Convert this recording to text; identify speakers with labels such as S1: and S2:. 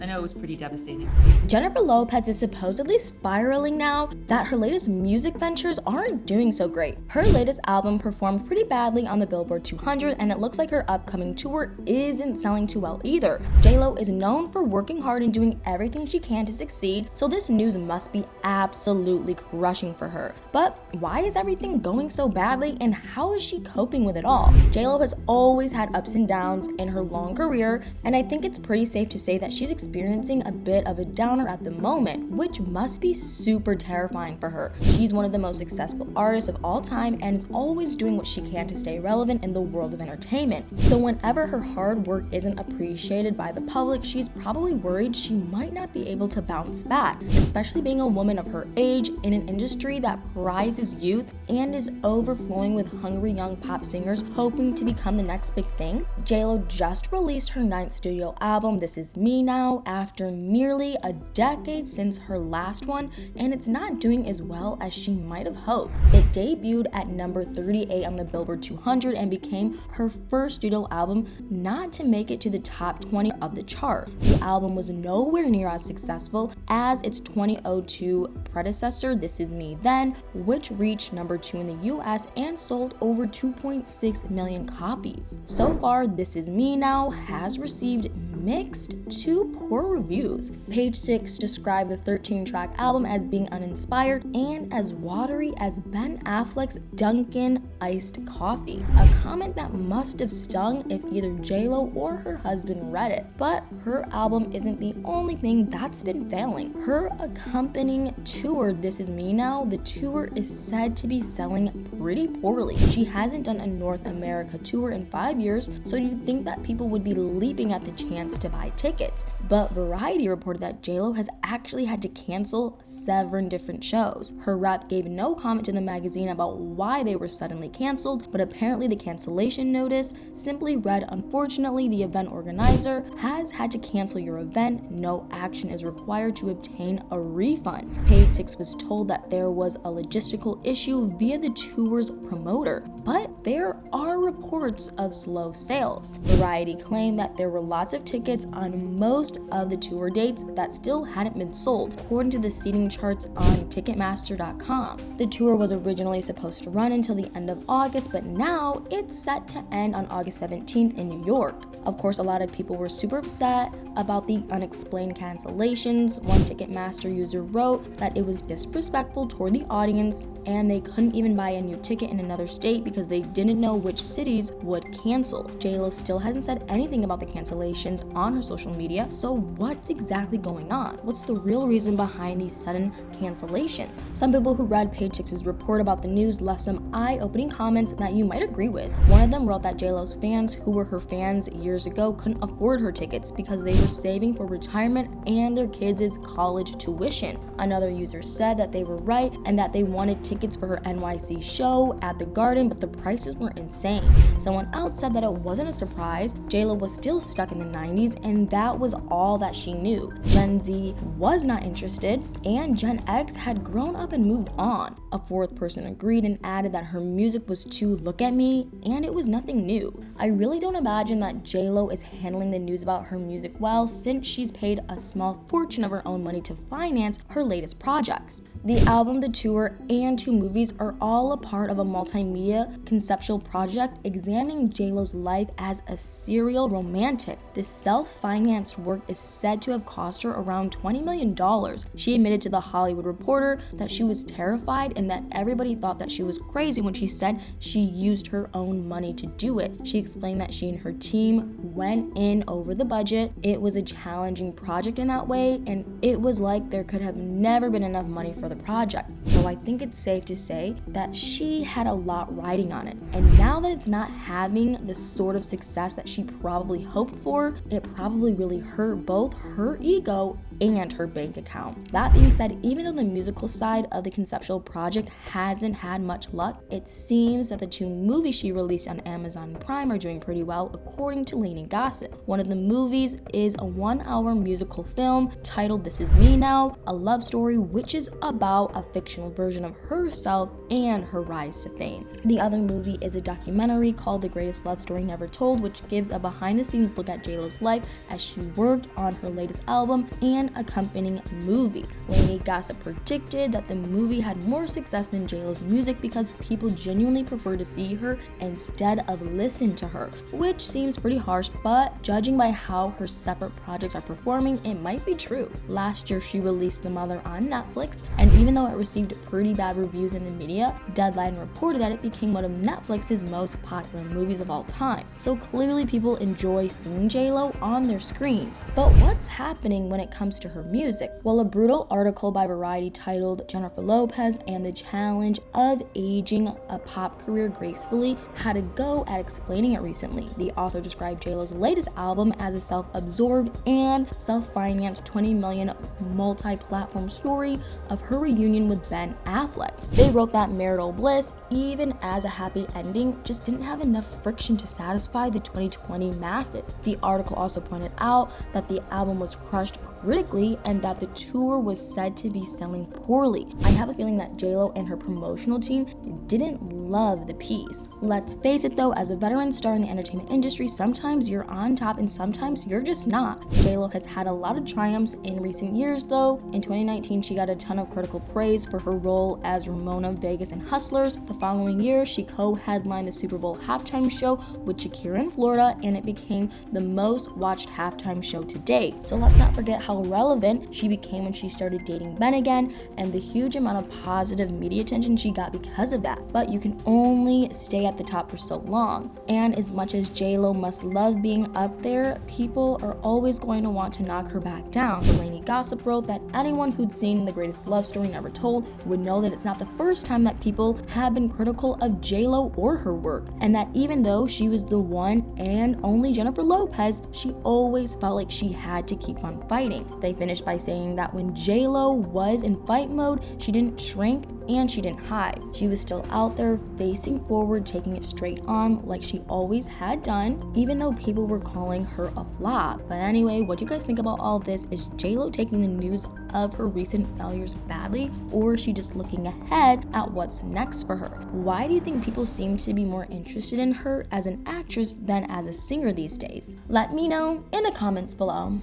S1: I know it was pretty devastating.
S2: Jennifer Lopez is supposedly spiraling now that her latest music ventures aren't doing so great. Her latest album performed pretty badly on the Billboard 200, and it looks like her upcoming tour isn't selling too well either. J-Lo is known for working hard and doing everything she can to succeed, so this news must be absolutely crushing for her. But why is everything going so badly, and how is she coping with it all? J-Lo has always had ups and downs in her long career, and I think it's pretty safe to say that she's experiencing a bit of a downer at the moment, which must be super terrifying for her. She's one of the most successful artists of all time and is always doing what she can to stay relevant in the world of entertainment. So whenever her hard work isn't appreciated by the public, she's probably worried she might not be able to bounce back, especially being a woman of her age in an industry that prizes youth and is overflowing with hungry young pop singers hoping to become the next big thing. J-Lo just released her 9th studio album, This Is Me Now, after nearly a decade since her last one, and it's not doing as well as she might have hoped. It debuted at number 38 on the Billboard 200 and became her first studio album not to make it to the top 20 of the chart. The album was nowhere near as successful as its 2002 predecessor, This Is Me Then, which reached number 2 in the US and sold over 2.6 million copies. So far, This Is Me Now has received mixed to poor reviews. Page Six described the 13-track album as being uninspired and as watery as Ben Affleck's Dunkin' iced coffee, a comment that must have stung if either J-Lo or her husband read it. But her album isn't the only thing that's been failing. Her accompanying tour, This Is Me Now, the tour is said to be selling pretty poorly. She hasn't done a North America tour in 5 years, so you'd think that people would be leaping at the chance to buy tickets. But Variety reported that J-Lo has actually had to cancel 7 different shows. Her rep gave no comment to the magazine about why they were suddenly canceled, but apparently the cancellation notice simply read, "Unfortunately, the event organizer has had to cancel your event. No action is required to obtain a refund." Page Six was told that there was a logistical issue via the tour's promoter, but there are reports of slow sales. Variety claimed that there were lots of tickets on most of the tour dates that still hadn't been sold, according to the seating charts on Ticketmaster.com. The tour was originally supposed to run until the end of August, but now it's set to end on August 17th in New York. Of course, a lot of people were super upset about the unexplained cancellations. One Ticketmaster user wrote that it was disrespectful toward the audience and they couldn't even buy a new ticket in another state because they didn't know which cities would cancel. J-Lo still hasn't said anything about the cancellations on her social media, so what's exactly going on? What's the real reason behind these sudden cancellations? Some people who read Page Six's report about the news left some eye-opening comments that you might agree with. One of them wrote that J-Lo's fans, who were her fans years ago, couldn't afford her tickets because they were saving for retirement and their kids' college tuition. Another user said that they were right and that they wanted tickets for her NYC show at the Garden, but the prices were insane. Someone else said that it wasn't a surprise. J-Lo was still stuck in the 90s and that was all that she knew. Gen Z was not interested and Gen X had grown up and moved on. A fourth person agreed and added that her music was too look at me and it was nothing new. I really don't imagine that J-Lo is handling the news about her music well, since she's paid a small fortune of her own money to finance her latest projects. The album, the tour, and 2 movies are all a part of a multimedia conceptual project examining J-Lo's life as a serial romantic. This self-financed work is said to have cost her around $20 million. She admitted to The Hollywood Reporter that she was terrified and that everybody thought that she was crazy when she said she used her own money to do it. She explained that she and her team went in over the budget. It was a challenging project in that way, and it was like there could have never been enough money for the project. So I think it's safe to say that she had a lot riding on it. And now that it's not having the sort of success that she probably hoped for, it probably really hurt both her ego and her bank account. That being said, even though the music musical side of the conceptual project hasn't had much luck. It seems that the 2 movies she released on Amazon Prime are doing pretty well, according to Lainey Gossip. One of the movies is a 1-hour musical film titled This Is Me Now, a love story which is about a fictional version of herself and her rise to fame. The other movie is a documentary called The Greatest Love Story Never Told, which gives a behind-the-scenes look at JLo's life as she worked on her latest album and accompanying movie. Lainey Gossip predicted that the movie had more success than JLo's music because people genuinely prefer to see her instead of listen to her, which seems pretty harsh, but judging by how her separate projects are performing, it might be true. Last year, she released The Mother on Netflix, and even though it received pretty bad reviews in the media, Deadline reported that it became one of Netflix's most popular movies of all time. So clearly people enjoy seeing JLo on their screens. But what's happening when it comes to her music? Well, a brutal article by Variety titled Jennifer Lopez and the Challenge of Aging a Pop Career Gracefully had a go at explaining it recently. The author described JLo's latest album as a self-absorbed and self-financed 20 million multi-platform story of her reunion with Ben Affleck. They wrote that marital bliss, even as a happy ending, just didn't have enough friction to satisfy the 2020 masses. The article also pointed out that the album was crushed critically and that the tour was said to be selling poorly. I have a feeling that JLo and her promotional team didn't love the piece. Let's face it though, as a veteran star in the entertainment industry, sometimes you're on top and sometimes you're just not. JLo has had a lot of triumphs in recent years though. In 2019, she got a ton of critical praise for her role as Ramona Vegas in Hustlers. The following year, she co-headlined the Super Bowl halftime show with Shakira in Florida, and it became the most watched halftime show to date. So let's not forget how relevant she became when she started dating Ben again, and the huge amount of positive media attention she got because of that. But you can only stay at the top for so long. And as much as JLo must love being up there, people are always going to want to knock her back down. Lainey Gossip wrote that anyone who'd seen The Greatest Love Story Never Told would know that it's not the first time that people have been critical of JLo or her work, and that even though she was the one and only Jennifer Lopez, she always felt like she had to keep on fighting. They finished by saying that when JLo was in fight mode, she didn't shrink and she didn't hide. She was still out there facing forward, taking it straight on like she always had done, even though people were calling her a flop. But anyway, what do you guys think about all this? Is JLo taking the news of her recent failures badly, or is she just looking ahead at what's next for her? Why do you think people seem to be more interested in her as an actress than as a singer these days? Let me know in the comments below.